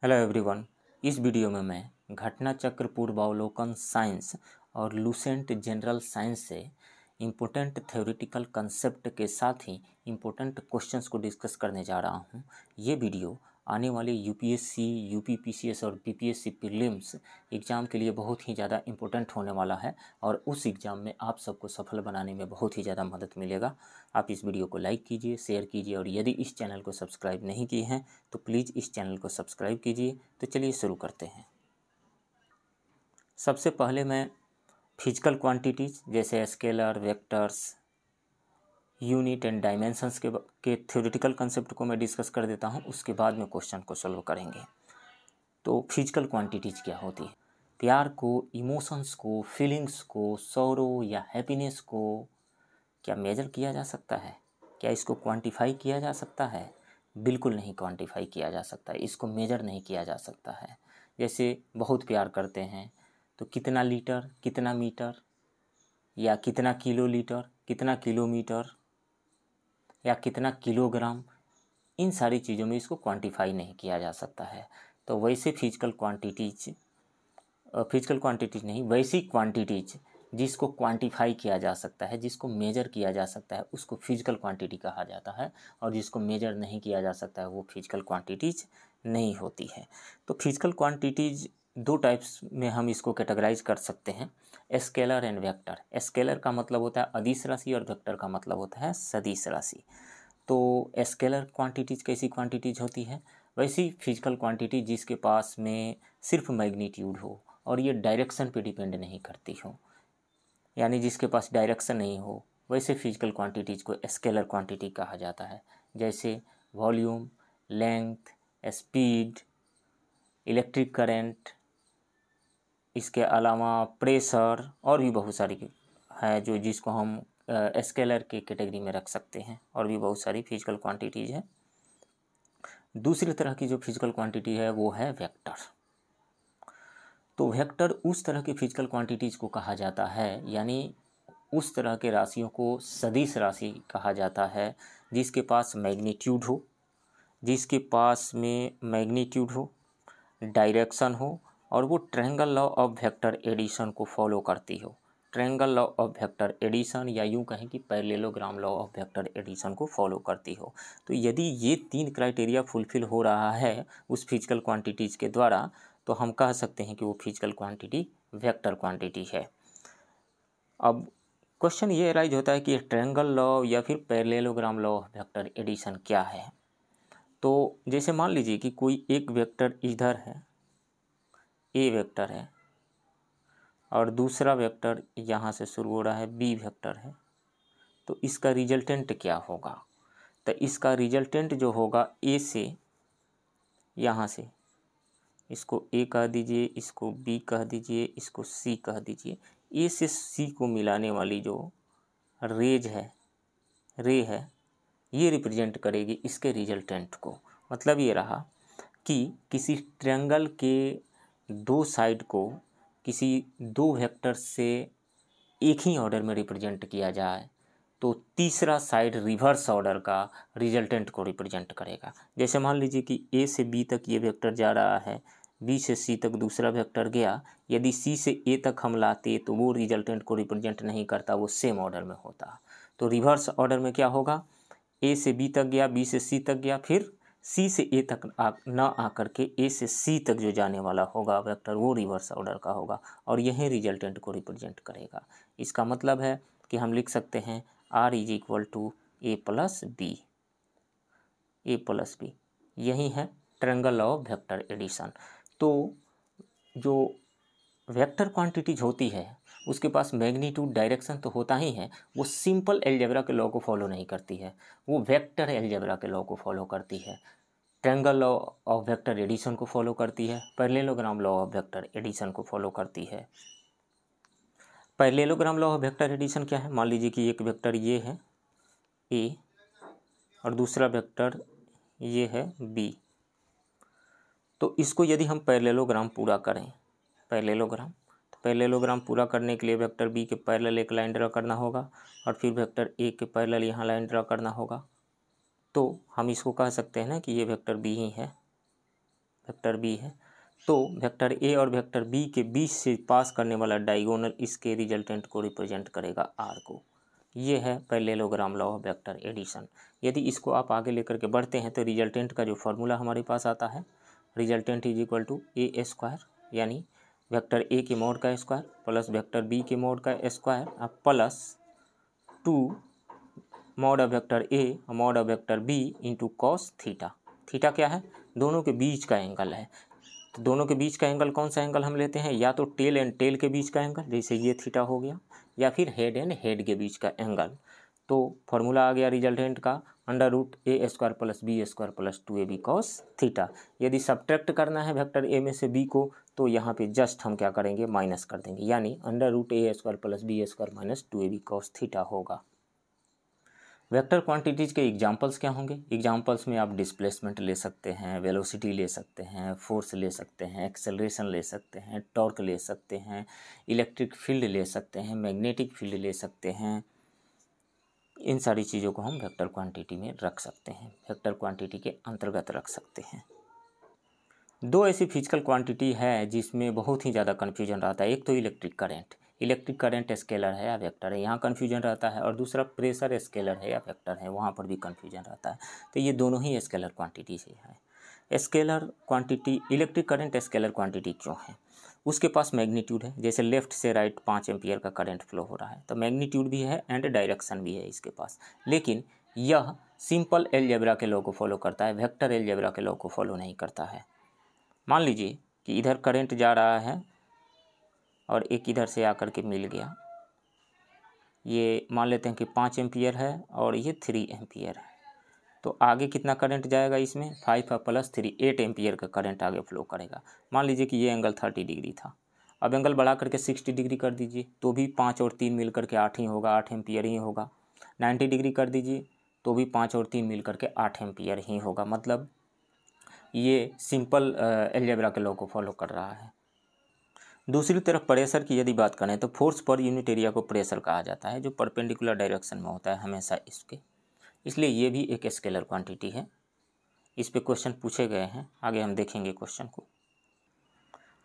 Hello everyone. इस video में मैं घटना चक्र पूर्वावलोकन साइंस और लूसेंट जनरल साइंस से इम्पोर्टेंट थ्योरेटिकल कंसेप्ट के साथ ही इम्पोर्टेंट क्वेश्चंस को डिस्कस करने जा रहा हूं। ये वीडियो आने वाले यूपीएससी, यूपीपीसीएस और बीपीएससी प्रीलिम्स एग्ज़ाम के लिए बहुत ही ज़्यादा इम्पोर्टेंट होने वाला है और उस एग्ज़ाम में आप सबको सफल बनाने में बहुत ही ज़्यादा मदद मिलेगा। आप इस वीडियो को लाइक कीजिए, शेयर कीजिए और यदि इस चैनल को सब्सक्राइब नहीं किए हैं तो प्लीज़ इस चैनल को सब्सक्राइब कीजिए। तो चलिए शुरू करते हैं। सबसे पहले मैं फिजिकल क्वांटिटीज़ जैसे scalar, vectors, unit and dimensions के थ्योरेटिकल कंसेप्ट को मैं डिस्कस कर देता हूं, उसके बाद में क्वेश्चन को सॉल्व करेंगे। तो फिजिकल क्वांटिटीज़ क्या होती है? प्यार को, इमोशंस को, फीलिंग्स को, सौरो या हैप्पीनेस को क्या मेजर किया जा सकता है? क्या इसको क्वांटिफाई किया जा सकता है? बिल्कुल नहीं क्वांटिफाई किया जा सकता है, इसको मेजर नहीं किया जा सकता है। जैसे बहुत प्यार करते हैं तो कितना लीटर, कितना मीटर या कितना किलोलीटर, कितना किलोमीटर या कितना किलोग्राम, इन सारी चीज़ों में इसको क्वांटिफाई नहीं किया जा सकता है। तो वैसे फिजिकल क्वांटिटीज़ नहीं, वैसी क्वांटिटीज़ जिसको क्वांटिफाई किया जा सकता है, जिसको मेजर किया जा सकता है, उसको फिजिकल क्वांटिटी कहा जाता है। और जिसको मेजर नहीं किया जा सकता है वो फिजिकल क्वांटिटीज़ नहीं होती है। तो फिजिकल क्वांटिटीज़ दो टाइप्स में हम इसको कैटेगराइज कर सकते हैं, स्केलर एंड वेक्टर। स्केलर का मतलब होता है अदिश राशि और वेक्टर का मतलब होता है सदिश राशि। तो स्केलर क्वांटिटीज़ कैसी क्वांटिटीज़ होती है? वैसी फिजिकल क्वांटिटी जिसके पास में सिर्फ मैग्नीट्यूड हो और ये डायरेक्शन पे डिपेंड नहीं करती हो, यानी जिसके पास डायरेक्शन नहीं हो, वैसे फिजिकल क्वांटिटीज़ को स्केलर क्वांटिटी कहा जाता है। जैसे volume, length, speed, electric current, इसके अलावा प्रेशर और भी बहुत सारी है जो जिसको हम स्केलर के कैटेगरी में रख सकते हैं। और भी बहुत सारी फिजिकल क्वांटिटीज़ है। दूसरी तरह की जो फिजिकल क्वांटिटी है वो है वेक्टर। तो वेक्टर उस तरह की फिजिकल क्वांटिटीज़ को कहा जाता है, यानी उस तरह के राशियों को सदिश राशि कहा जाता है जिसके पास मैग्नीट्यूड हो, जिसके पास में मैग्नीट्यूड हो, डायरेक्शन हो और वो triangle law of vector addition को फॉलो करती हो। Triangle law of vector addition या यूँ कहें कि parallelogram law of vector addition को फॉलो करती हो। तो यदि ये तीन क्राइटेरिया फुलफिल हो रहा है उस फिजिकल क्वांटिटीज़ के द्वारा तो हम कह सकते हैं कि वो फिजिकल क्वांटिटी वेक्टर क्वांटिटी है। अब क्वेश्चन ये राइज होता है कि ट्रायंगल लॉ या फिर parallelogram law of vector addition क्या है। तो जैसे मान लीजिए कि कोई एक वेक्टर इधर है, ए वेक्टर है, और दूसरा वेक्टर यहाँ से शुरू हो रहा है, बी वेक्टर है। तो इसका रिजल्टेंट क्या होगा? तो इसका रिजल्टेंट जो होगा ए से, यहाँ से इसको ए कह दीजिए, इसको बी कह दीजिए, इसको सी कह दीजिए। ए से सी को मिलाने वाली जो रे है ये रिप्रेजेंट करेगी इसके रिजल्टेंट को। मतलब ये रहा कि किसी ट्रायंगल के दो साइड को किसी दो वेक्टर से एक ही ऑर्डर में रिप्रेजेंट किया जाए तो तीसरा साइड रिवर्स ऑर्डर का रिजल्टेंट को रिप्रेजेंट करेगा। जैसे मान लीजिए कि ए से बी तक ये वेक्टर जा रहा है, बी से सी तक दूसरा वेक्टर गया, यदि सी से ए तक हम लाते तो वो रिजल्टेंट को रिप्रेजेंट नहीं करता, वो सेम ऑर्डर में होता। तो रिवर्स ऑर्डर में क्या होगा, ए से बी तक गया, बी से सी तक गया, फिर सी से ए तक ना आकर के ए से सी तक जो जाने वाला होगा वेक्टर वो रिवर्स ऑर्डर का होगा और यही रिजल्टेंट को रिप्रेजेंट करेगा। इसका मतलब है कि हम लिख सकते हैं R is equal to A plus B, यही है triangle law of vector addition. तो जो वेक्टर क्वांटिटीज होती है उसके पास मैग्नीट्यूड, डायरेक्शन तो होता ही है, वो सिंपल अलजेब्रा के लॉ को फॉलो नहीं करती है, वो वेक्टर अलजेब्रा के लॉ को फॉलो करती है। Triangle law of vector addition को फॉलो करती है, parallelogram law of vector addition को फॉलो करती है। Parallelogram law of vector addition क्या है? मान लीजिए कि एक वेक्टर ये है ए और दूसरा वेक्टर ये है बी। तो इसको यदि हम पैरेललोग्राम पूरा करें, पैरेललोग्राम पूरा करने के लिए वेक्टर बी के पैरेलल एक लाइन ड्रा करना होगा और फिर वेक्टर ए के पैरेलल यहाँ लाइन ड्रा करना होगा। तो हम इसको कह सकते हैं ना कि ये वेक्टर बी ही है, वेक्टर बी है, तो वेक्टर ए और वेक्टर बी के बीच से पास करने वाला डायगोनल इसके रिजल्टेंट को रिप्रेजेंट करेगा आर को। ये है parallelogram law of vector addition. यदि इसको आप आगे लेकर के बढ़ते हैं तो रिजल्टेंट का जो फॉर्मूला हमारे पास आता है, resultant is equal to A square, यानी वेक्टर ए के मोड का स्क्वायर प्लस वेक्टर बी के मोड का square plus 2 mod of vector A mod of vector B into cos theta. Theta क्या है? दोनों के बीच का एंगल है। तो दोनों के बीच का एंगल कौन सा एंगल हम लेते हैं? या तो टेल एंड टेल के बीच का एंगल, जैसे ये थीटा हो गया, या फिर हेड एंड हेड के बीच का एंगल। तो फॉर्मूला आ गया रिजल्टेंट का under root a square plus b square plus 2ab cos theta. यदि सब्ट्रैक्ट करना है वेक्टर ए में से बी को, तो यहाँ पे जस्ट हम क्या करेंगे, माइनस कर देंगे, यानी under root a square plus b square minus 2ab cos theta होगा। वेक्टर क्वांटिटीज के एग्जांपल्स क्या होंगे? एग्जांपल्स में आप डिस्प्लेसमेंट ले सकते हैं, वेलोसिटी ले सकते हैं, फोर्स ले सकते हैं, एक्सेलरेशन ले सकते हैं, टॉर्क ले सकते हैं, इलेक्ट्रिक फील्ड ले सकते हैं, मैग्नेटिक फील्ड ले सकते हैं। इन सारी चीज़ों को हम वेक्टर क्वांटिटी में रख सकते हैं, वेक्टर क्वांटिटी के अंतर्गत रख सकते हैं। दो ऐसी फिजिकल क्वांटिटी है जिसमें बहुत ही ज़्यादा कन्फ्यूजन रहता है। एक तो इलेक्ट्रिक करंट स्केलर है या वेक्टर है, यहाँ कन्फ्यूजन रहता है, और दूसरा प्रेशर स्केलर है या वेक्टर है, वहाँ पर भी कन्फ्यूजन रहता है। तो ये दोनों ही स्केलर क्वांटिटी से है। Scalar quantity, electric current scalar quantity क्यों है? उसके पास मैग्नीट्यूड है, जैसे लेफ्ट से राइट 5 एम्पियर का करंट फ्लो हो रहा है, तो मैग्नीट्यूड भी है एंड डायरेक्शन भी है इसके पास। लेकिन यह सिंपल अलजेब्रा के लॉ को फॉलो करता है, वेक्टर अलजेब्रा के लॉ को फॉलो नहीं करता है। मान लीजिए कि इधर करंट जा रहा है और एक इधर से आकर के मिल गया, ये मान लेते हैं कि 5 एम्पियर है और ये 3 एम्पियर है, तो आगे कितना करंट जाएगा इसमें? 5 प्लस 3 8 एम्पियर का करंट आगे फ्लो करेगा। मान लीजिए कि ये एंगल 30 डिग्री था, अब एंगल बढ़ा करके 60 डिग्री कर दीजिए, तो भी 5 और 3 मिल करके 8 ही होगा, 8 एम्पियर ही होगा। 90 डिग्री कर दीजिए तो भी 5 और 3 मिल करके 8 एम्पियर ही होगा। मतलब ये सिंपल अलजेब्रा के लॉ को फॉलो कर रहा है। दूसरी तरफ प्रेशर की यदि बात करें तो फोर्स पर यूनिट एरिया को प्रेशर कहा जाता है, जो परपेंडिकुलर डायरेक्शन में होता है हमेशा इसके, इसलिए ये भी एक स्केलर क्वांटिटी है। इस पे क्वेश्चन पूछे गए हैं, आगे हम देखेंगे क्वेश्चन को।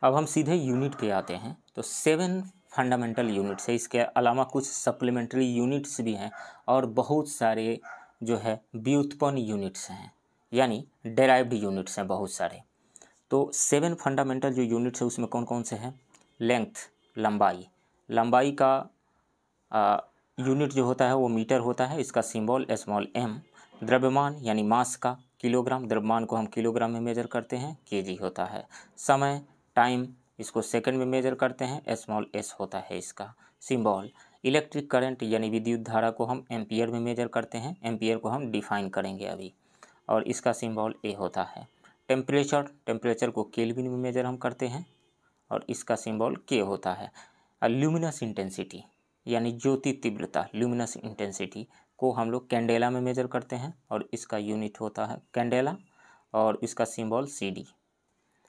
अब हम सीधे यूनिट पे आते हैं। तो 7 फंडामेंटल यूनिट्स है, इसके अलावा कुछ सप्लीमेंट्री यूनिट्स भी हैं और बहुत सारे जो है व्युत्पन्न यूनिट्स हैं, यानी डेराइव्ड यूनिट्स हैं बहुत सारे। तो 7 फंडामेंटल जो यूनिट्स है उसमें कौन कौन से हैं? लेंथ, लंबाई का यूनिट जो होता है वो मीटर होता है, इसका सिंबल स्मॉल m। द्रव्यमान यानी मास का किलोग्राम, द्रव्यमान को हम किलोग्राम में मेजर करते हैं, kg होता है। समय, टाइम, इसको सेकंड में मेजर करते हैं, स्मॉल s होता है इसका सिंबल। इलेक्ट्रिक करंट यानी विद्युत धारा को हम एम्पियर में मेजर करते हैं, एम्पियर को हम डिफाइन करेंगे अभी, और इसका सिंबल A होता है। टेम्परेचर को केल्विन में मेजर हम करते हैं और इसका सिंबल K होता है। ल्यूमिनस इंटेंसिटी यानी ज्योति तीव्रता, ल्यूमिनस इंटेंसिटी को हम लोग कैंडेला में मेजर करते हैं और इसका यूनिट होता है कैंडेला और इसका सिंबल CD।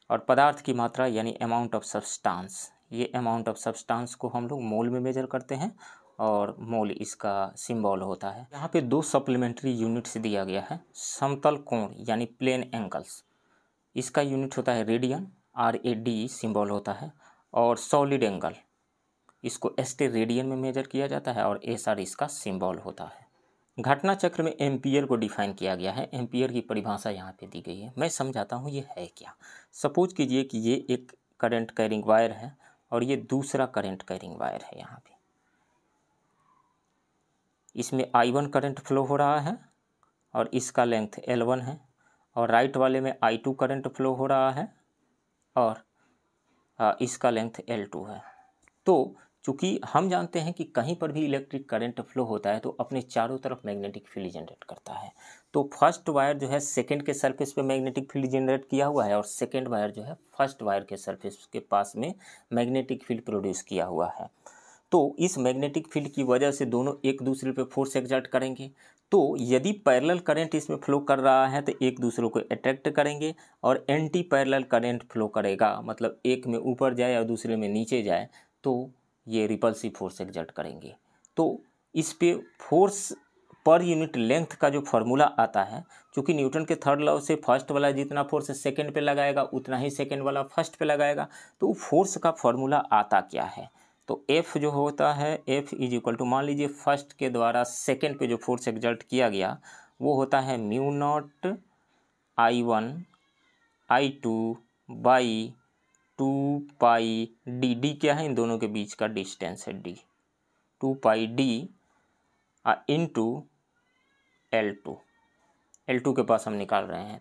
और पदार्थ की मात्रा यानी अमाउंट ऑफ सब्सटेंस, ये अमाउंट ऑफ सब्सटेंस को हम लोग मोल में मेजर करते हैं और मोल इसका सिंबल होता है। यहाँ पे 2 सप्लीमेंट्री यूनिट्स दिया गया है। समतल कोण यानी प्लेन एंगल्स, इसका यूनिट होता है रेडियन, RAD सिंबल होता है। और सॉलिड एंगल, इसको ST रेडियन में मेजर किया जाता है और SR इसका सिंबल होता है। घटना चक्र में एम्पियर को डिफाइन किया गया है, एम्पियर की परिभाषा यहाँ पे दी गई है। मैं समझाता हूँ ये है क्या। सपोज कीजिए कि ये एक करंट कैरिंग वायर है और ये दूसरा करंट कैरिंग वायर है। यहाँ पे इसमें I1 करंट फ्लो हो रहा है और इसका लेंथ L1 है, और राइट वाले में I2 करंट फ्लो हो रहा है और इसका लेंथ L2 है। तो चूँकि हम जानते हैं कि कहीं पर भी इलेक्ट्रिक करंट फ्लो होता है तो अपने चारों तरफ मैग्नेटिक फील्ड जनरेट करता है। तो फर्स्ट वायर जो है सेकंड के सरफेस पे मैग्नेटिक फील्ड जनरेट किया हुआ है और सेकंड वायर जो है फर्स्ट वायर के सरफेस के पास में मैग्नेटिक फील्ड प्रोड्यूस किया हुआ है। तो इस मैग्नेटिक फील्ड की वजह से दोनों एक दूसरे पे फोर्स एक्सर्ट करेंगे। तो यदि पैरेलल करंट इसमें फ्लो कर रहा है तो एक दूसरे को अट्रैक्ट करेंगे, और एंटी पैरेलल करंट फ्लो करेगा, मतलब एक में ऊपर जाए और दूसरे में नीचे जाए, तो ये रिपल्सिव फोर्स एक्सर्ट करेंगे। तो इस पे फोर्स पर यूनिट लेंथ का जो फॉर्मूला आता है, क्योंकि न्यूटन के थर्ड लॉ से फर्स्ट वाला जितना फोर्स सेकंड पे लगाएगा उतना ही सेकंड वाला फर्स्ट पे लगाएगा, तो फोर्स का फॉर्मूला आता क्या है, तो F जो होता है F इज इक्वल टू, मान लीजिए फर्स्ट के द्वारा सेकंड पे जो फोर्स एक्सर्ट किया गया वो होता है mu naught I1 I2 by 2 pi D, D क्या है, इन दोनों के बीच का डिस्टेंस है D, 2 pi D into L2 के पास हम निकाल रहे हैं,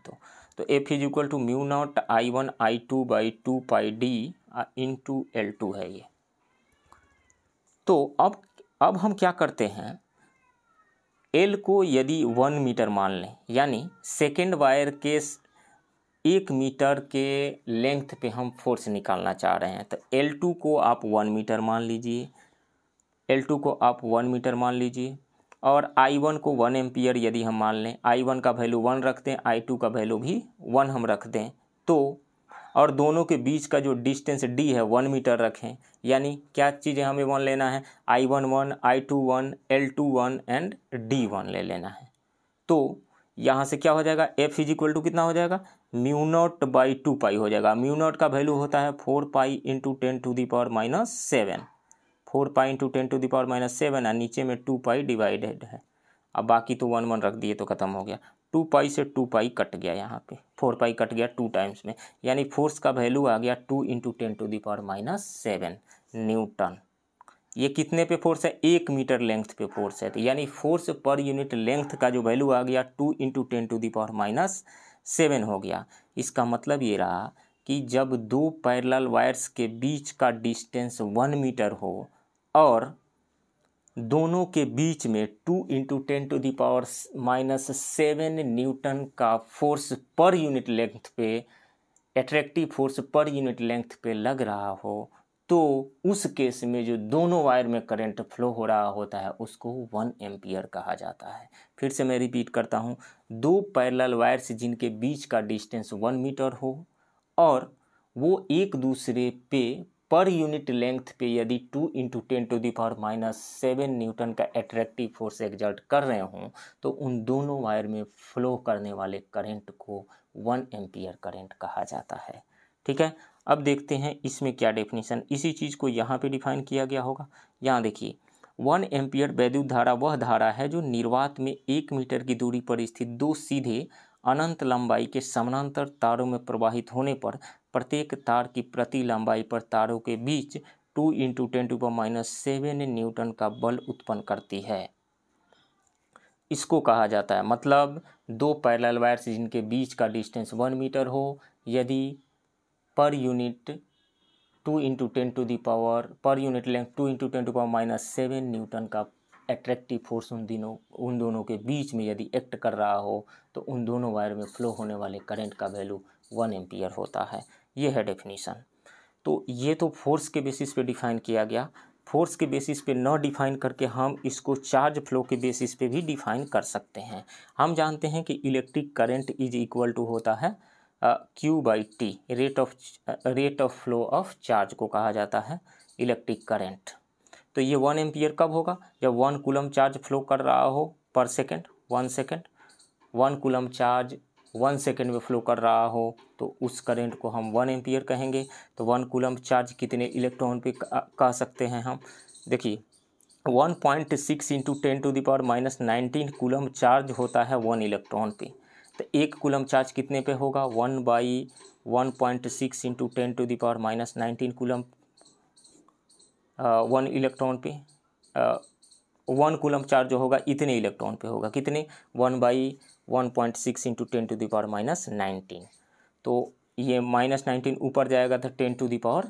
तो F is equal to mu naught I1 I2 by 2 pi D into L2 है ये। तो अब हम क्या करते हैं, L को यदि 1 मीटर मान लें, यानी सेकेंड वायर के 1 मीटर के लेंथ पे हम फोर्स निकालना चाह रहे हैं, तो L2 को आप 1 मीटर मान लीजिए, L2 को आप 1 मीटर मान लीजिए, और I1 को 1 एम्पियर यदि हम मान लें, I1 का वैल्यू 1 रख दें, I2 का वैल्यू भी 1 हम रख दें, तो और दोनों के बीच का जो डिस्टेंस D है 1 मीटर रखें, यानी क्या चीज़ें हमें 1 लेना है, I1 1, I2 1, L2 1 and D1 ले लेना है। तो यहाँ से क्या हो जाएगा, F इज इक्वल टू कितना हो जाएगा, म्यू नॉट बाई 2 पाई हो जाएगा। म्यू नॉट का वैल्यू होता है 4 pi into 10 to the power minus 7, 4 pi into 10 to the power minus 7, और नीचे में 2 पाई डिवाइडेड है, अब बाकी तो 1 1 रख दिए तो ख़त्म हो गया, 2 पाई से 2 पाई कट गया, यहाँ पे 4 पाई कट गया 2 टाइम्स में, यानी फोर्स का वैल्यू आ गया 2 into 10 to the power minus 7 newton. ये कितने पे फोर्स है, 1 मीटर लेंथ पे फोर्स है, तो यानी फोर्स पर यूनिट लेंथ का जो वैल्यू आ गया 2 into 10 to the power minus 7 हो गया। इसका मतलब ये रहा कि जब दो पैरेलल वायर्स के बीच का डिस्टेंस 1 मीटर हो और दोनों के बीच में 2 into 10 to the power minus 7 newton का फोर्स पर यूनिट लेंथ पे, एट्रैक्टिव फोर्स पर यूनिट लेंथ पे लग रहा हो, तो उस केस में जो दोनों वायर में करंट फ्लो हो रहा होता है उसको 1 एम्पियर कहा जाता है। फिर से मैं रिपीट करता हूँ, दो पैरेलल वायर्स जिनके बीच का डिस्टेंस 1 मीटर हो और वो एक दूसरे पे पर यूनिट लेंथ पे यदि 2 into 10 to the power minus 7 newton का एट्रैक्टिव फोर्स एक्सर्ट कर रहे हों, तो उन दोनों वायर में फ्लो करने वाले करंट को 1 एम्पियर करंट कहा जाता है। ठीक है, अब देखते हैं इसमें क्या डेफिनेशन, इसी चीज़ को यहाँ पे डिफाइन किया गया होगा। यहाँ देखिए, 1 एम्पियर वैद्युत धारा वह धारा है जो निर्वात में 1 मीटर की दूरी पर स्थित दो सीधे अनंत लंबाई के समानांतर तारों में प्रवाहित होने पर प्रत्येक तार की प्रति लंबाई पर तारों के बीच 2 into 10 to power minus 7 newton का बल उत्पन्न करती है। इसको कहा जाता है, मतलब दो पैरेलल वायर्स जिनके बीच का डिस्टेंस 1 मीटर हो, यदि per unit 2 into 10 to the power per unit length 2 into 10 to power minus 7 newton का एट्रैक्टिव फोर्स उन दोनों के बीच में यदि एक्ट कर रहा हो, तो उन दोनों वायर में फ्लो होने वाले करंट का वैल्यू 1 एम्पियर होता है। ये है डेफिनेशन। तो ये तो फोर्स के बेसिस पे डिफाइन किया गया। फोर्स के बेसिस पे न डिफाइन करके हम इसको चार्ज फ्लो के बेसिस पे भी डिफाइन कर सकते हैं। हम जानते हैं कि electric current is equal to होता है Q by T, rate of flow of charge को कहा जाता है इलेक्ट्रिक करंट। तो ये 1 एम्पियर कब होगा, जब 1 कूलम चार्ज फ्लो कर रहा हो पर second, 1 second, 1 coulomb charge 1 second में फ्लो कर रहा हो, तो उस करंट को हम 1 एम्पियर कहेंगे। तो 1 कूलम चार्ज कितने इलेक्ट्रॉन पे कह सकते हैं हम, देखिए 1.6 into 10 to the power minus 19 coulomb charge होता है 1 इलेक्ट्रॉन पे। तो 1 कूलम चार्ज कितने पे होगा, 1 by 1.6 into 10 to the power minus 19 coulomb 1 electron पे। 1 कूलम चार्ज जो होगा इतने इलेक्ट्रॉन पे होगा, कितने, 1 by 1.6 into 10 to the power minus 19। तो ये माइनस 19 ऊपर जाएगा तो 10 टू द पावर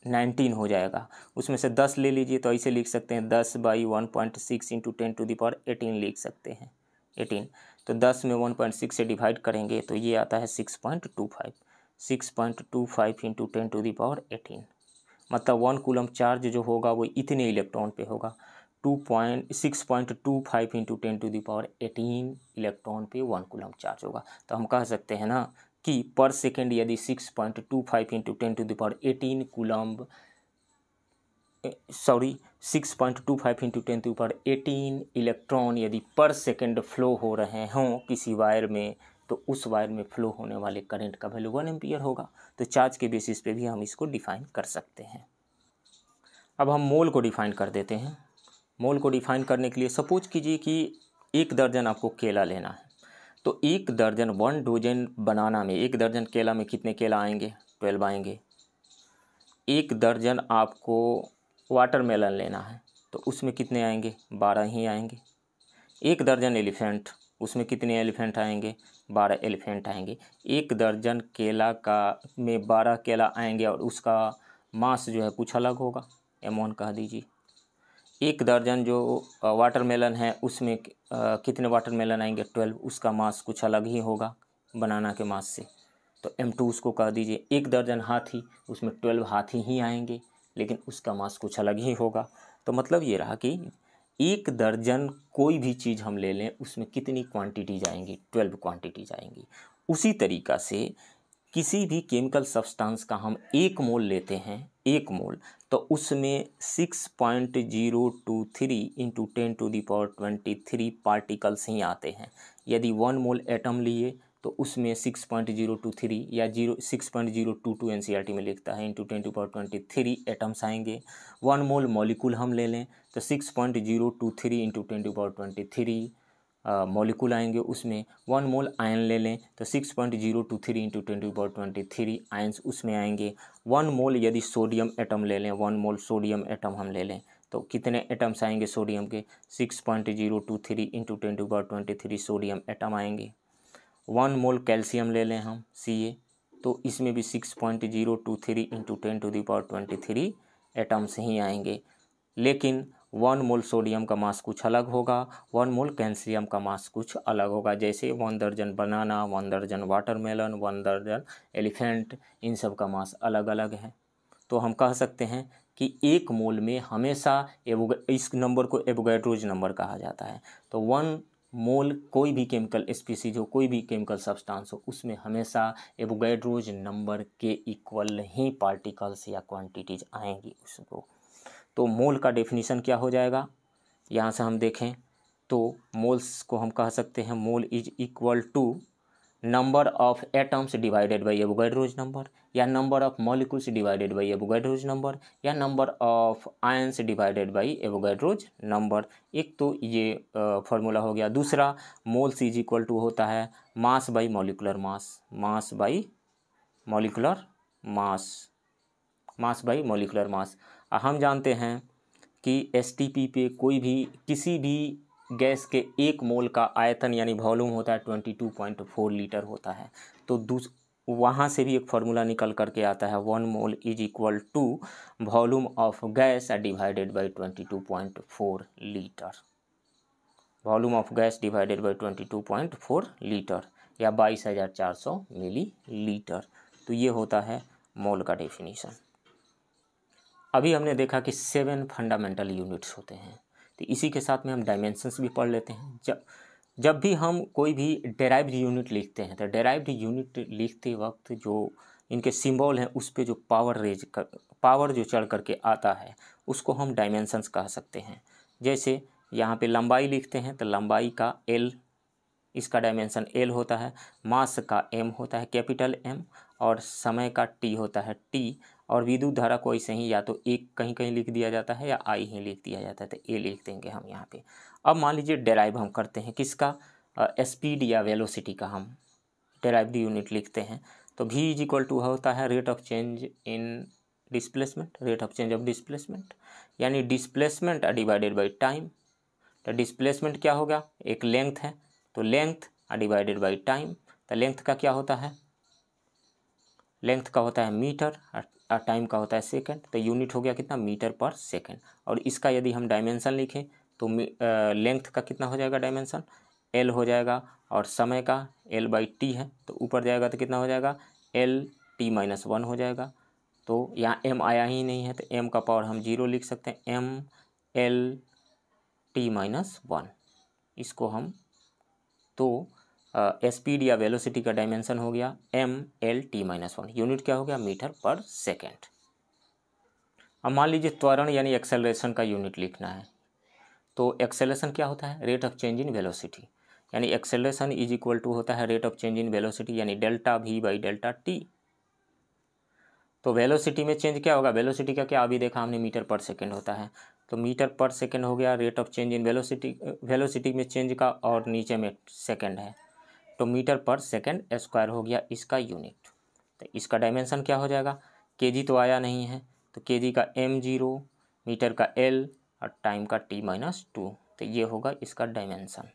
19 हो जाएगा, उसमें से 10 ले लीजिए तो ऐसे लिख सकते हैं 10 by 1.6 into 10 to the power 18 लिख सकते हैं, 18। तो 10 में 1.6 से डिवाइड करेंगे तो ये आता है 6.25, 6.25 इंटू 10 टू द पावर 18, मतलब 1 कूलम चार्ज जो होगा वो इतने इलेक्ट्रॉन पे होगा, 6.25 into 10 to the power 18 electron पे 1 कूलम चार्ज होगा। तो हम कह सकते हैं ना कि पर सेकेंड यदि 6.25 into 10 to the power 18 coulomb sorry 6.25 into 10⁻18 electron यदि पर सेकेंड फ्लो हो रहे हों किसी वायर में, तो उस वायर में फ्लो होने वाले करंट का वैल्यू 1 एम्पियर होगा। तो चार्ज के बेसिस पे भी हम इसको डिफाइन कर सकते हैं। अब हम मोल को डिफाइन कर देते हैं। मोल को डिफाइन करने के लिए सपोज कीजिए कि 1 दर्जन आपको केला लेना है, तो 1 दर्जन 1 डोजन बनाना में 1 दर्जन केला में कितने केला आएंगे? 12 आएंगे। 1 दर्जन आपको वाटरमेलन लेना है, तो उसमें कितने आएंगे? 12 ही आएंगे। 1 दर्जन एलिफेंट, उसमें कितने एलिफेंट आएंगे? 12 एलिफेंट आएंगे। 1 दर्जन केला का में 12 केला आएंगे और उसका मास जो है कुछ अलग होगा, M1 कह दीजिए। 1 दर्जन जो वाटरमेलन है उसमें कितने वाटरमेलन आएंगे? 12, उसका मास कुछ अलग ही होगा बनाना के मास से, तो M2 उसको कह दीजिए। 1 दर्जन हाथी, उसमें 12 हाथी ही आएंगे, लेकिन उसका मास कुछ अलग ही होगा। तो मतलब ये रहा कि 1 दर्जन कोई भी चीज़ हम ले लें उसमें कितनी क्वांटिटी जाएंगी? 12 क्वांटिटी जाएंगी। उसी तरीक़ा से किसी भी केमिकल सब्सटेंस का हम 1 मोल लेते हैं, 1 मोल, तो उसमें 6.023 इंटू 10⁻23 पार्टिकल्स ही आते हैं। यदि 1 मोल एटम लिए तो उसमें 6.023 या 6.022 NCERT में लिखता है इंटू 10⁻23 एटम्स आएंगे। 1 मोल मॉलिक्यूल हम ले लें तो 6.023 इंटू 10⁻23 मॉलिक्यूल आएंगे। उसमें 1 मोल आयन ले लें तो 6.023 इंटू 10⁻23 आयन्स उसमें आएंगे। 1 मोल यदि सोडियम एटम ले लें, 1 मोल सोडियम एटम हम ले लें तो कितने एटम्स आएंगे सोडियम के? 6.023 इंटू 10⁻23 सोडियम एटम आएंगे। 1 मोल कैल्शियम ले लें हम Ca, तो इसमें भी 6.023 इंटू 10⁻23 एटम्स ही आएंगे। लेकिन 1 मोल सोडियम का मास कुछ अलग होगा, 1 मोल कैल्शियम का मास कुछ अलग होगा। जैसे 1 दर्जन बनाना, 1 दर्जन वाटरमेलन, 1 दर्जन एलिफेंट, इन सब का मास अलग अलग है। तो हम कह सकते हैं कि 1 मोल में हमेशा इस नंबर को एवोगैड्रोज नंबर कहा जाता है। तो 1 मोल कोई भी केमिकल स्पीसीज हो, कोई भी केमिकल सब्सटेंस हो, उसमें हमेशा एवोगैड्रोज नंबर के इक्वल ही पार्टिकल्स या क्वांटिटीज आएंगी उसको। तो मोल का डेफिनेशन क्या हो जाएगा? यहाँ से हम देखें तो मोल्स को हम कह सकते हैं mole is equal to number of atoms divided by Avogadro's number, या number of molecules divided by Avogadro's number, या number of ions divided by Avogadro's number. एक तो ये फार्मूला हो गया। दूसरा, मोल्स इज इक्वल टू होता है mass by molecular mass, mass by molecular mass, mass by molecular mass. हम जानते हैं कि STP पे कोई भी किसी भी गैस के 1 मोल का आयतन यानी वॉल्यूम होता है 22.4 लीटर होता है। तो वहाँ से भी एक फार्मूला निकल करके आता है 1 mole is equal to volume of gas divided by 22.4 litre, volume of gas divided by 22.4 litre या 22,400 मिली लीटर। तो ये होता है मोल का डेफिनेशन। अभी हमने देखा कि 7 फंडामेंटल यूनिट्स होते हैं, तो इसी के साथ में हम डायमेंशंस भी पढ़ लेते हैं। जब भी हम कोई भी डेराइव्ड यूनिट लिखते हैं तो डेराइव्ड यूनिट लिखते वक्त जो इनके सिंबल हैं उस पे जो पावर जो चढ़ करके आता है उसको हम डायमेंशंस कह सकते हैं। जैसे यहाँ पे लंबाई लिखते हैं तो लंबाई का L, इसका डायमेंशन L होता है। मास का M होता है, कैपिटल M, और समय का T होता है T। और विद्युत धारा को ऐसे ही या तो एक कहीं कहीं लिख दिया जाता है या I ही लिख दिया जाता है, तो A लिख देंगे हम यहाँ पे। अब मान लीजिए डेराइव हम करते हैं किसका? स्पीड या वेलोसिटी का हम डेराइव्ड यूनिट लिखते हैं। तो V इज इक्वल टू होता है rate of change in displacement, rate of change of displacement, यानी डिस्प्लेसमेंट डिवाइडेड बाई टाइम। तो डिस्प्लेसमेंट क्या होगा? एक लेंथ है तो लेंथ डिवाइडेड बाई टाइम। तो लेंथ का क्या होता है? लेंथ का होता है मीटर और टाइम का होता है सेकंड। तो यूनिट हो गया कितना? मीटर पर सेकंड। और इसका यदि हम डायमेंशन लिखें तो लेंथ का कितना हो जाएगा डायमेंशन? L हो जाएगा, और समय का L/T है तो ऊपर जाएगा तो कितना हो जाएगा? L/T-1 हो जाएगा। तो यहाँ M आया ही नहीं है तो M का पावर हम 0 लिख सकते हैं, ML/T-1 इसको हम। तो स्पीड या वेलोसिटी का डायमेंशन हो गया ML/T-1, यूनिट क्या हो गया? मीटर पर सेकेंड। अब मान लीजिए त्वरण यानी एक्सेलरेशन का यूनिट लिखना है, तो एक्सेलरेशन क्या होता है, rate of change in velocity, यानी एक्सेलरेशन इज इक्वल टू होता है rate of change in velocity यानी delta v by delta t. तो वेलोसिटी में चेंज क्या होगा, वेलोसिटी का क्या अभी देखा हमने मीटर पर सेकेंड होता है, तो मीटर पर सेकेंड हो गया rate of change in velocity, velocity में चेंज का, और नीचे में सेकेंड है तो मीटर पर सेकेंड स्क्वायर हो गया इसका यूनिट। तो इसका डायमेंशन क्या हो जाएगा, केजी तो आया नहीं है तो केजी का m0, मीटर का l और टाइम का t-2, तो ये होगा इसका डायमेंशन।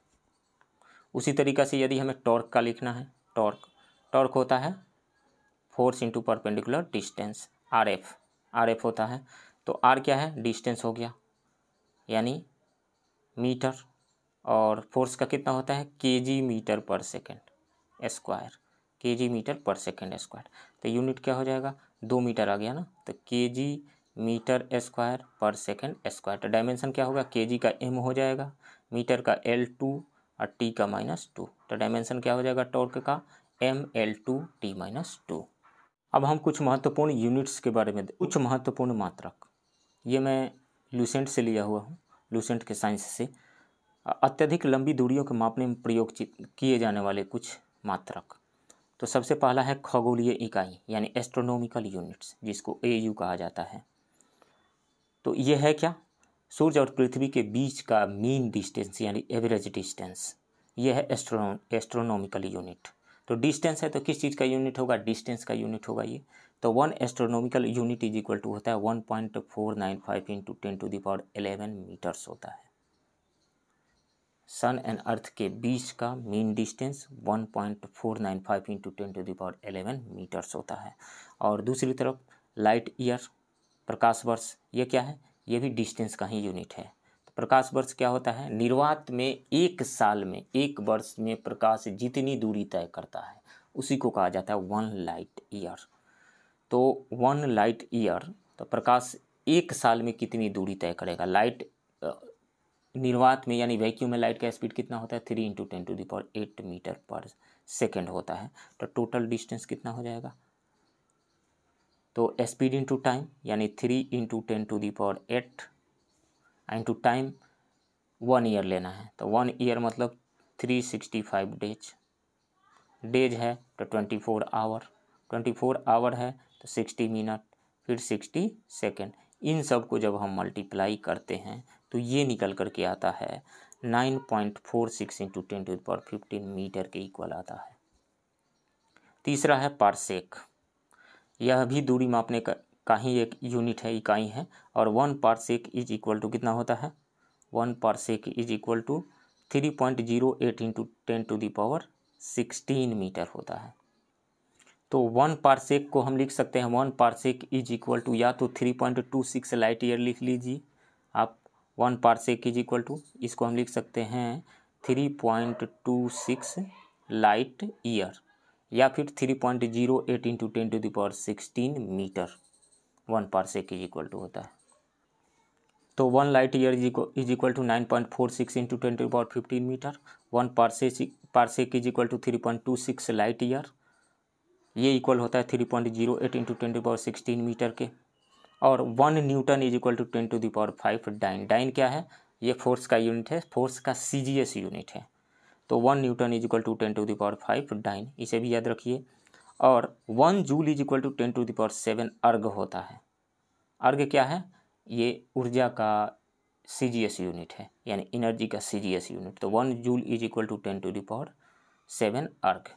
उसी तरीक़ा से यदि हमें टॉर्क का लिखना है, टॉर्क होता है force into perpendicular distance, R F होता है। तो आर क्या है, डिस्टेंस हो गया यानी मीटर, और फोर्स का कितना होता है केजी मीटर पर सेकेंड स्क्वायर, केजी मीटर पर सेकेंड स्क्वायर। तो यूनिट क्या हो जाएगा, 2 मीटर आ गया ना, तो केजी मीटर स्क्वायर पर सेकेंड स्क्वायर। तो डायमेंशन क्या होगा, केजी का m हो जाएगा, मीटर का l2 और t का -2। तो डायमेंशन क्या हो जाएगा टॉर्क का, ml2 t-2। अब हम कुछ महत्वपूर्ण यूनिट्स के बारे में, कुछ महत्वपूर्ण मात्रक, ये मैं लूसेंट से लिया हुआ हूँ, लूसेंट के साइंस से। अत्यधिक लंबी दूरियों को मापने में प्रयोग किए जाने वाले कुछ मात्रक। तो सबसे पहला है खगोलीय इकाई यानी एस्ट्रोनॉमिकल यूनिट्स, जिसको AU कहा जाता है। तो ये है क्या, सूर्य और पृथ्वी के बीच का मीन डिस्टेंस यानी एवरेज डिस्टेंस, ये है एस्ट्रोनॉमिकल यूनिट। तो डिस्टेंस है तो किस चीज़ का यूनिट होगा, डिस्टेंस का यूनिट होगा ये। तो 1 astronomical unit is equal to होता है 1.495 इंटू 10⁻11 मीटर्स होता है। सन एंड अर्थ के बीच का मीन डिस्टेंस 1.495 इंटू 10⁻11 मीटर्स होता है। और दूसरी तरफ लाइट ईयर, प्रकाश वर्ष, ये क्या है, ये भी डिस्टेंस का ही यूनिट है। तो प्रकाश वर्ष क्या होता है, निर्वात में एक साल में, एक वर्ष में प्रकाश जितनी दूरी तय करता है उसी को कहा जाता है 1 लाइट ईयर। तो 1 लाइट ईयर, तो प्रकाश एक साल में कितनी दूरी तय करेगा। लाइट निर्वात में यानी वैक्यूम में लाइट का स्पीड कितना होता है, 3 × 10⁸ मीटर पर सेकेंड होता है। तो टोटल डिस्टेंस कितना हो जाएगा, तो स्पीड इंटू टाइम यानी 3 × 10⁸ इंटू टाइम 1 ईयर लेना है। तो 1 ईयर मतलब 365 डेज है, तो 24 आवर, 24 आवर है तो 60 मिनट, फिर 60 सेकेंड। इन सब को जब हम मल्टीप्लाई करते हैं तो ये निकल कर के आता है 9.46 इंटू 10⁻15 मीटर के इक्वल आता है। तीसरा है पारसेक, यह भी दूरी मापने का ही एक यूनिट है, इकाई है। और 1 पारसेक इज इक्वल टू कितना होता है, 1 parsec is equal to 3.08 into 10⁻16 metre होता है। तो 1 पारसेक को हम लिख सकते हैं, 1 पारसेक इज इक्वल टू या तो 3.26 लाइट ईयर लिख लीजिए आप, 1 पारसेक इज इक्वल टू, इसको हम लिख सकते हैं 3.26 लाइट ईयर, या फिर 3.08 into 10⁻16 metre 1 parsec is equal to होता है। तो 1 light year is equal to 9.46 into 10⁻15 metre, 1 parsec is equal to 3.26 light year, ये इक्वल होता है 3.08 इंटू 10⁻16 मीटर के। और 1 newton is equal to 10⁵ dyne. Dyne क्या है, ये फोर्स का यूनिट है, फोर्स का CGS यूनिट है। तो 1 newton is equal to 10⁵ dyne, इसे भी याद रखिए। और 1 जूल इज इक्वल टू 10⁷ अर्ग होता है। अर्ग क्या है, ये ऊर्जा का CGS यूनिट है, यानी एनर्जी का CGS यूनिट। तो 1 जूल इज इक्वल टू 10⁷ अर्ग।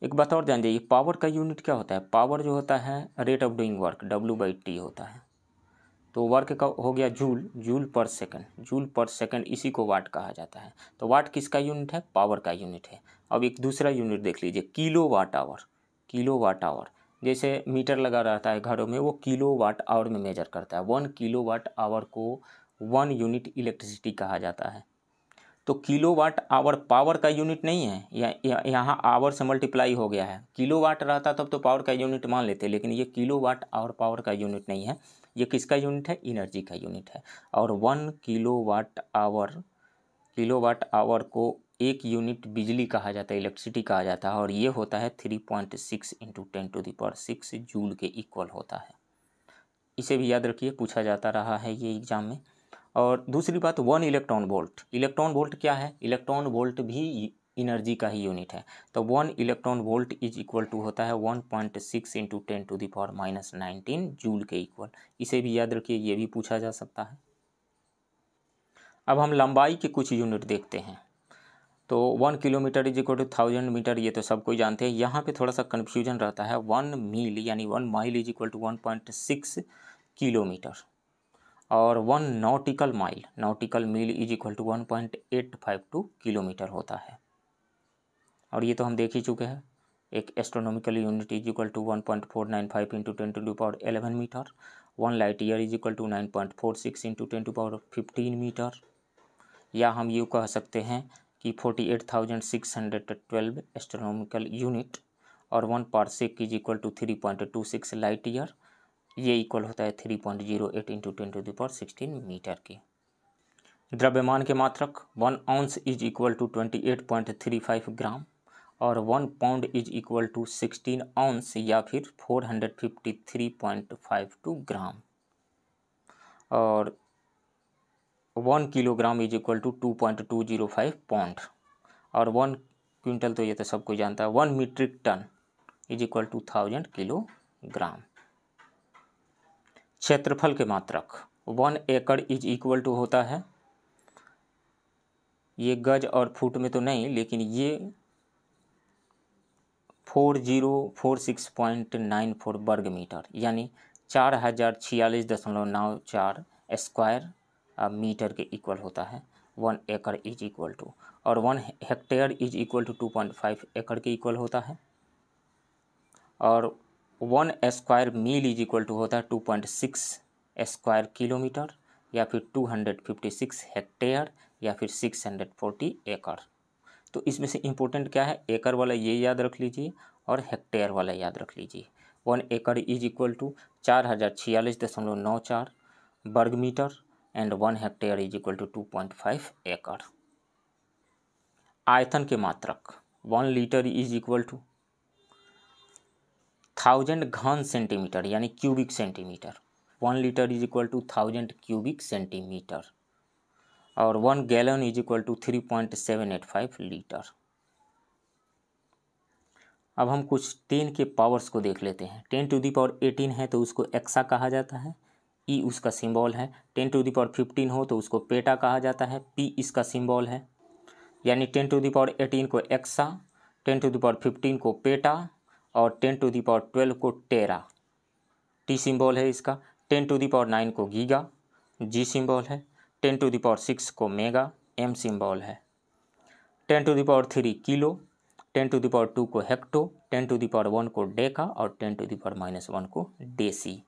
एक बात और जान जाइए, पावर का यूनिट क्या होता है, पावर जो होता है rate of doing work, W/T होता है। तो वर्क का हो गया जूल पर सेकंड, इसी को वाट कहा जाता है। तो वाट किसका यूनिट है, पावर का यूनिट है। अब एक दूसरा यूनिट देख लीजिए, किलो वाट आवर। जैसे मीटर लगा रहता है घरों में, वो किलो वाट आवर में मेजर करता है। 1 किलो वाट आवर को 1 यूनिट इलेक्ट्रिसिटी कहा जाता है। तो किलो वाट आवर पावर का यूनिट नहीं है, यहाँ आवर से मल्टीप्लाई हो गया है। किलो वाट रहता तब तो पावर का यूनिट मान लेते, लेकिन ये किलो वाट आवर पावर का यूनिट नहीं है, ये किसका यूनिट है, एनर्जी का यूनिट है। और 1 किलो वाट आवर को 1 यूनिट बिजली कहा जाता है, इलेक्ट्रिसिटी कहा जाता है। और ये होता है 3.6 इंटू 10⁶ जूल के इक्वल होता है। इसे भी याद रखिए, पूछा जाता रहा है ये एग्जाम में। और दूसरी बात 1 इलेक्ट्रॉन वोल्ट। इलेक्ट्रॉन वोल्ट क्या है? इलेक्ट्रॉन वोल्ट भी एनर्जी का ही यूनिट है। तो 1 electron volt is equal to होता है 1.6 इंटू 10⁻⁻19 जूल के इक्वल। इसे भी याद रखिए, ये भी पूछा जा सकता है। अब हम लंबाई के कुछ यूनिट देखते हैं। तो 1 kilometre is equal to 1000 metre, ये तो सब कोई जानते हैं। यहाँ पे थोड़ा सा कन्फ्यूजन रहता है। 1 मील यानी 1 mile is equal to 1.6 kilometre, और 1 नॉटिकल मील इज इक्वल टू 1.852 किलोमीटर होता है। और ये तो हम देख ही चुके हैं। एक astronomical unit is equal to 1.495 into 10⁻11 metre. 1 light year is equal to 9.46 into 10⁻15 metre. या हम यूँ कह सकते हैं कि 48,612 एस्ट्रोनॉमिकल यूनिट और 1 parsec is equal to 3.26 light year. ये इक्वल होता है 3.08 इंटू 10⁻16 मीटर की। द्रव्यमान के मात्रक 1 ounce is equal to 28.35 gram, और 1 pound is equal to 16 ounce या फिर 453.52 ग्राम, और 1 kilogram is equal to 2.205 pound, और 1 क्विंटल तो ये तो सब कोई जानता है। 1 metric ton is equal to 1000 kilogram. क्षेत्रफल के मात्रक 1 एकड़ इज इक्वल टू होता है, ये गज और फुट में तो नहीं, लेकिन ये 4046.94 वर्ग मीटर यानी 4046.94 स्क्वायर मीटर के इक्वल होता है 1 एकड़ इज इक्वल टू। और 1 हेक्टेयर इज इक्वल टू 2.5 एकड़ के इक्वल होता है। और 1 square mile is equal to होता है 2.6 स्क्वायर किलोमीटर, या फिर 256 हेक्टेयर, या फिर 640 एकड़। तो इसमें से इम्पोर्टेंट क्या है? एकड़ वाला ये याद रख लीजिए और हेक्टेयर वाला याद रख लीजिए। 1 एकड़ इज इक्वल टू 4046.94 वर्ग metre, and 1 hectare is equal to 2.5 एकड़। आयतन के मात्रक 1 लीटर इज इक्वल टू 1000 घन सेंटीमीटर यानी cubic centimetre. 1 litre is equal to 1000 cubic centimetre, और 1 gallon is equal to 3.785 litre. अब हम कुछ 10 के पावर्स को देख लेते हैं। 10⁻18 है तो उसको एक्सा कहा जाता है, ई उसका सिंबल है। 10⁻15 हो तो उसको पेटा कहा जाता है, पी इसका सिंबल है। यानी 10⁻18 को एक्सा, 10⁻15 को पेटा, और 10⁻12 को टेरा, टी सिंबल है इसका। 10⁻9 को गीगा, जी सिंबल है। 10⁻6 को मेगा, एम सिंबल है। 10⁻3 किलो, 10⁻2 को हेक्टो, 10⁻1 को डेका, और 10⁻−1 को डेसी।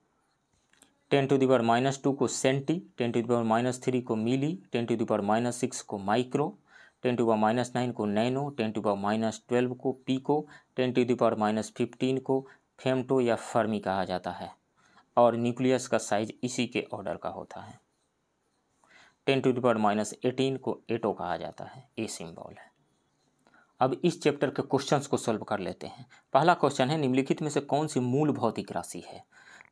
10⁻2 को सेंटी, 10⁻3 को मिली, 10⁻6 को माइक्रो, 10⁻9 को नैनो, 10⁻12 को पीको, 10⁻15 को फेम्टो या फर्मी कहा जाता है। और न्यूक्लियस का साइज इसी के ऑर्डर का होता है। 10⁻18 को एटो कहा जाता है, ए सिंबल है। अब इस चैप्टर के क्वेश्चंस को सॉल्व कर लेते हैं। पहला क्वेश्चन है, निम्नलिखित में से कौन सी मूल भौतिक राशि है?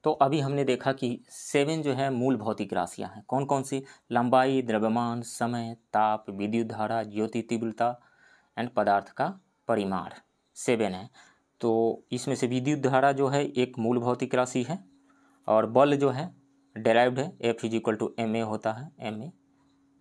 तो अभी हमने देखा कि 7 जो है मूल भौतिक राशियां हैं। कौन कौन सी? लंबाई, द्रव्यमान, समय, ताप, विद्युत धारा, ज्योति तीव्रता एंड पदार्थ का परिमाण, 7 है। तो इसमें से विद्युत धारा जो है एक मूल भौतिक राशि है, और बल जो है डेराइव्ड है, F is equal to ma होता है। ma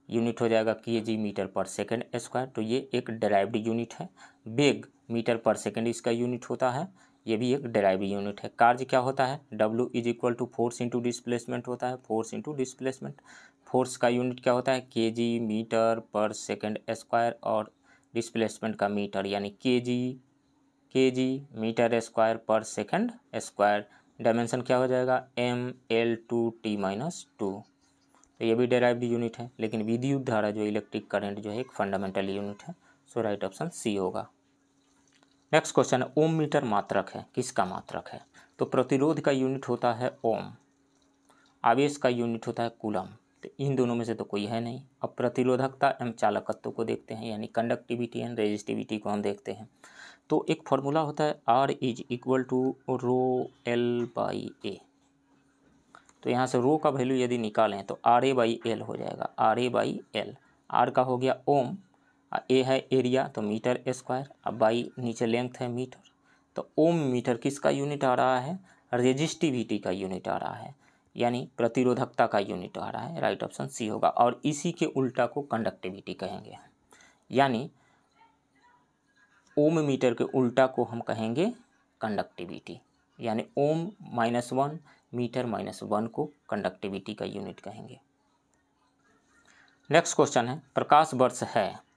यूनिट हो जाएगा kg मीटर पर सेकेंड स्क्वायर, तो ये एक डेराइव्ड यूनिट है। वेग मीटर पर सेकेंड इसका यूनिट होता है, ये भी एक डेराइव्ड यूनिट है। कार्य क्या होता है? W is equal to force into displacement होता है, फोर्स इंटू डिस्प्लेसमेंट। फोर्स का यूनिट क्या होता है? kg मीटर पर सेकेंड स्क्वायर, और डिस्प्लेसमेंट का मीटर यानी kg मीटर स्क्वायर पर सेकेंड स्क्वायर। डायमेंशन क्या हो जाएगा? mL/t-2। तो ये भी डेराइव्ड यूनिट है। लेकिन विद्युत धारा जो इलेक्ट्रिक करंट जो है एक फंडामेंटल यूनिट है। सो राइट ऑप्शन सी होगा। नेक्स्ट क्वेश्चन है, ओम मीटर मात्रक है, किसका मात्रक है? तो प्रतिरोध का यूनिट होता है ओम, आवेश का यूनिट होता है कूलम। तो इन दोनों में से तो कोई है नहीं। अब प्रतिरोधकता एवं चालकत्व को देखते हैं, यानी कंडक्टिविटी एंड रेजिस्टिविटी को हम देखते हैं। तो एक फॉर्मूला होता है R is equal to ρl/a। तो यहाँ से रो का वैल्यू यदि निकालें तो RA/L हो जाएगा, RA/L। R का हो गया ओम, ए है एरिया तो मीटर स्क्वायर, अब बाई नीचे लेंथ है मीटर, तो ओम मीटर किसका यूनिट आ रहा है, रेजिस्टिविटी का यूनिट आ रहा है, यानी प्रतिरोधकता का यूनिट आ रहा है। राइट ऑप्शन सी होगा। और इसी के उल्टा को कंडक्टिविटी कहेंगे, यानी ओम मीटर के उल्टा को हम कहेंगे कंडक्टिविटी, यानी ओम -1 मीटर -1 को कंडक्टिविटी का यूनिट कहेंगे। नेक्स्ट क्वेश्चन है, प्रकाश वर्ष है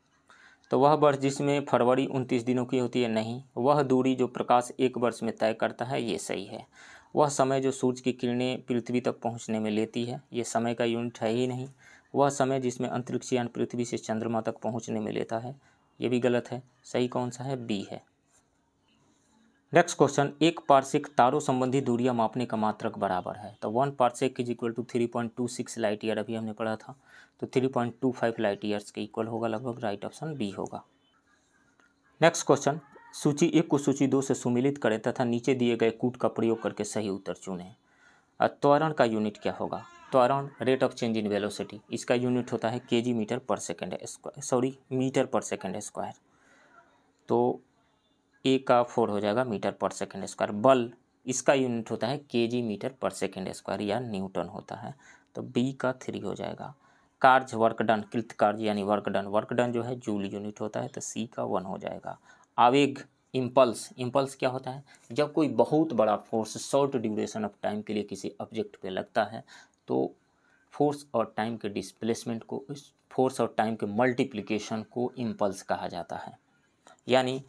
तो वह वर्ष जिसमें फरवरी 29 दिनों की होती है, नहीं। वह दूरी जो प्रकाश एक वर्ष में तय करता है, ये सही है। वह समय जो सूर्य की किरणें पृथ्वी तक पहुंचने में लेती है, ये समय का यूनिट है ही नहीं। वह समय जिसमें अंतरिक्ष यान पृथ्वी से चंद्रमा तक पहुंचने में लेता है, ये भी गलत है। सही कौन सा है, बी है। नेक्स्ट क्वेश्चन, एक पारसेक तारों संबंधी दूरियां मापने का मात्रक बराबर है, तो 1 parsec is equal to 3.26 light year, अभी हमने पढ़ा था, तो 3.25 लाइट ईयर्स के इक्वल होगा लगभग। राइट ऑप्शन बी होगा। नेक्स्ट क्वेश्चन, सूची 1 को सूची 2 से सुमेलित करें तथा नीचे दिए गए कूट का प्रयोग करके सही उत्तर चुनें। त्वरण का यूनिट क्या होगा, त्वरण rate of change in velocity, इसका यूनिट होता है kg मीटर पर सेकेंड स्क्वायर, सॉरी मीटर पर सेकेंड स्क्वायर, तो ए का 4 हो जाएगा मीटर पर सेकेंड स्क्वायर। बल, इसका यूनिट होता है kg मीटर पर सेकेंड स्क्वायर या न्यूटन होता है, तो बी का 3 हो जाएगा। कार्य वर्क डन, कृत कार्य यानी वर्क डन जो है जूल यूनिट होता है, तो सी का 1 हो जाएगा। आवेग, इम्पल्स, इम्पल्स क्या होता है, जब कोई बहुत बड़ा force short duration of time के लिए किसी ऑब्जेक्ट पे लगता है, तो फोर्स और टाइम के डिस्प्लेसमेंट को, इस फोर्स और टाइम के मल्टीप्लिकेशन को इम्पल्स कहा जाता है, यानी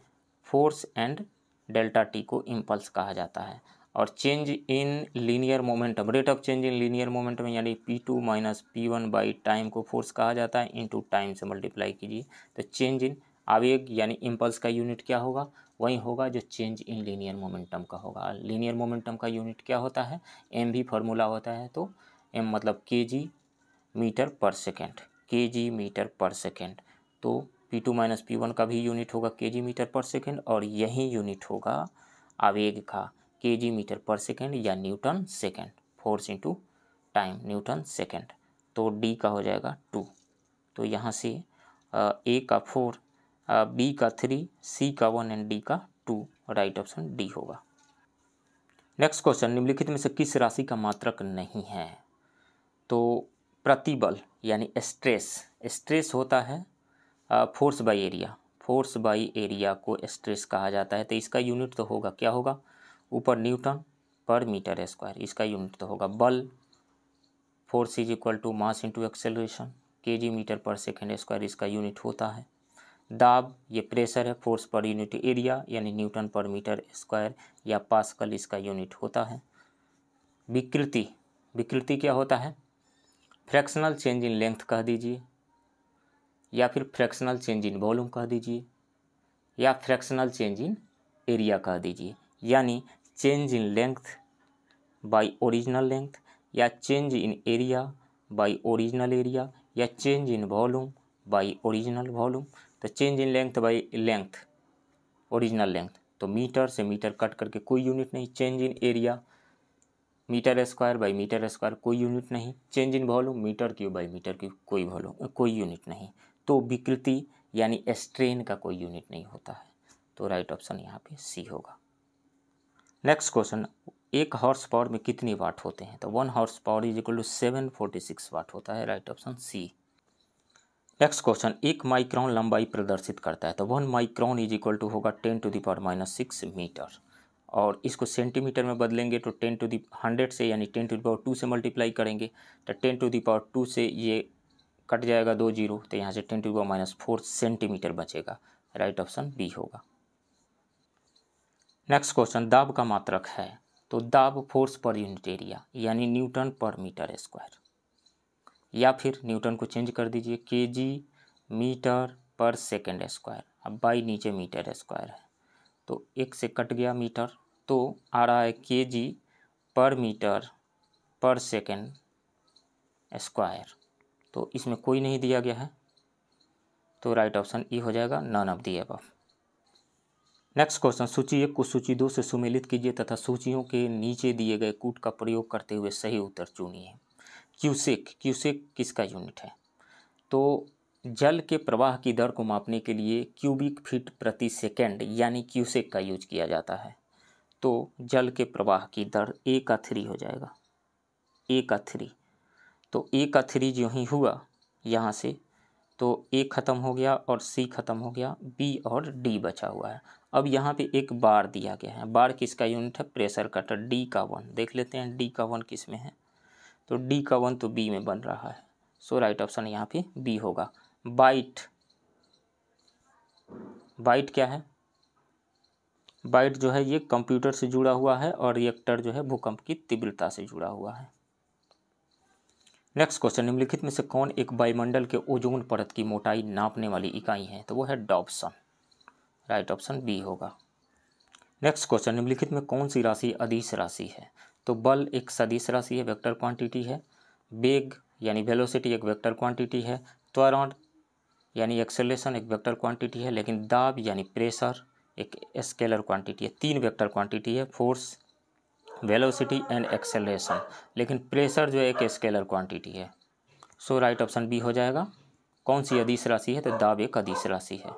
फोर्स एंड डेल्टा टी को इम्पल्स कहा जाता है। और change in linear momentum, rate of change in linear momentum यानी P2 minus P1 by time को फोर्स कहा जाता है, इनटू टाइम से मल्टीप्लाई कीजिए, तो चेंज इन आवेग यानी इम्पल्स का यूनिट क्या होगा, वही होगा जो चेंज इन लीनियर मोमेंटम का होगा। लीनियर मोमेंटम का यूनिट क्या होता है, एम भी फार्मूला होता है, तो एम मतलब kg मीटर पर सेकेंड, kg मीटर पर सेकेंड, तो P2 माइनस P1 का भी यूनिट होगा kg मीटर पर सेकेंड, और यही यूनिट होगा आवेग का kg मीटर पर सेकेंड या Newton second, force into time Newton second, तो डी का हो जाएगा 2। तो यहाँ से ए का 4, बी का 3, सी का 1 एंड डी का 2, राइट ऑप्शन डी होगा। नेक्स्ट क्वेश्चन, निम्नलिखित में से किस राशि का मात्रक नहीं है, तो प्रतिबल यानी स्ट्रेस, स्ट्रेस होता है force by area, force by area को स्ट्रेस कहा जाता है, तो इसका यूनिट तो होगा, क्या होगा, ऊपर न्यूटन पर मीटर स्क्वायर, इसका यूनिट तो होगा। बल, force is equal to mass into acceleration, kg metre पर सेकेंड स्क्वायर, इसका यूनिट होता है। दाब, ये प्रेशर है, फोर्स पर यूनिट एरिया यानी न्यूटन पर मीटर स्क्वायर या पास्कल, इसका यूनिट होता है। विकृति, विकृति क्या होता है, फ्रैक्शनल चेंज इन लेंथ कह दीजिए, या फिर फ्रैक्शनल चेंज इन वॉल्यूम कह दीजिए, या फ्रैक्शनल चेंज इन एरिया कह दीजिए, यानी change in length by original length, या change in area by original area, या change in volume by original volume. तो change in length by length, original length, तो मीटर से मीटर कट करके कोई यूनिट नहीं। Change in area, metre square by metre square, कोई unit नहीं। Change in volume, metre cube by metre cube, कोई volume, कोई यूनिट नहीं। तो विकृति यानी स्ट्रेन का कोई यूनिट नहीं होता है, तो राइट ऑप्शन यहाँ पे सी होगा। नेक्स्ट क्वेश्चन, एक हॉर्स पावर में कितने वाट होते हैं, तो 1 horse power is equal to 746 watt होता है, right option C. Next question, 1 micron लंबाई प्रदर्शित करता है, तो 1 माइक्रॉन इज इक्वल टू होगा 10⁻⁻6 मीटर, और इसको सेंटीमीटर में बदलेंगे तो 10⁻100 से यानी 10⁻2 से मल्टीप्लाई करेंगे, तो 10⁻2 से ये कट जाएगा 2 जीरो, तो यहाँ से 10⁻⁻4 सेंटीमीटर बचेगा, राइट ऑप्शन बी होगा। नेक्स्ट क्वेश्चन, दाब का मात्रक है, तो दाब फोर्स पर यूनिट एरिया यानी न्यूटन पर मीटर स्क्वायर, या फिर न्यूटन को चेंज कर दीजिए kg मीटर पर सेकेंड स्क्वायर, अब बाई नीचे मीटर स्क्वायर है, तो एक से कट गया मीटर, तो आ रहा है kg पर मीटर पर सेकेंड स्क्वायर, तो इसमें कोई नहीं दिया गया है, तो राइट ऑप्शन ई हो जाएगा, none of the above. Next question, सूची 1 को सूची 2 से सुमेलित कीजिए तथा सूचियों के नीचे दिए गए कूट का प्रयोग करते हुए सही उत्तर चुनिए। क्यूसेक, क्यूसेक किसका यूनिट है? तो जल के प्रवाह की दर को मापने के लिए क्यूबिक फीट प्रति सेकेंड यानी क्यूसेक का यूज किया जाता है। तो जल के प्रवाह की दर A का 3 हो जाएगा, A का 3। तो A का 3 जो ही हुआ यहाँ से, तो A ख़त्म हो गया और C ख़त्म हो गया, B और D बचा हुआ है। अब यहाँ पे एक बार दिया गया है, बार किसका यूनिट है? प्रेशर का। तो D का 1 देख लेते हैं, D का 1 किस में है? तो D का 1 तो B में बन रहा है। सो राइट ऑप्शन यहाँ पे B होगा। बाइट, बाइट क्या है? बाइट जो है ये कंप्यूटर से जुड़ा हुआ है और रिएक्टर जो है भूकंप की तीव्रता से जुड़ा हुआ है। नेक्स्ट क्वेश्चन, निम्नलिखित में से कौन एक वायुमंडल के ओजोन परत की मोटाई नापने वाली इकाई है? तो वो है डॉप्सन। राइट ऑप्शन बी होगा। नेक्स्ट क्वेश्चन, निम्नलिखित में कौन सी राशि अदिश राशि है? तो बल एक सदिश राशि है, वेक्टर क्वांटिटी है। वेग यानी वेलोसिटी एक वेक्टर क्वांटिटी है। त्वरण यानी एक्सेलरेशन एक वेक्टर क्वांटिटी है। लेकिन दाब यानी प्रेशर एक स्केलर क्वांटिटी है। 3 वेक्टर क्वांटिटी है, फोर्स, वेलोसिटी एंड एक्सेलरेशन। लेकिन प्रेशर जो है एक स्केलर क्वांटिटी है। सो राइट ऑप्शन बी हो जाएगा। कौन सी अदिश राशि है? तो दाब एक अदिश राशि है।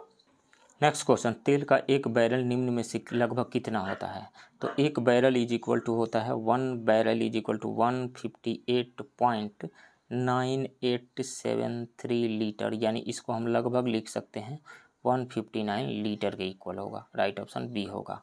नेक्स्ट क्वेश्चन, तेल का एक बैरल निम्न में से लगभग कितना होता है? तो एक बैरल इज इक्वल टू होता है 1 barrel is equal to 158.9873 litre, यानी इसको हम लगभग लिख सकते हैं 159 लीटर के इक्वल होगा। राइट ऑप्शन बी होगा।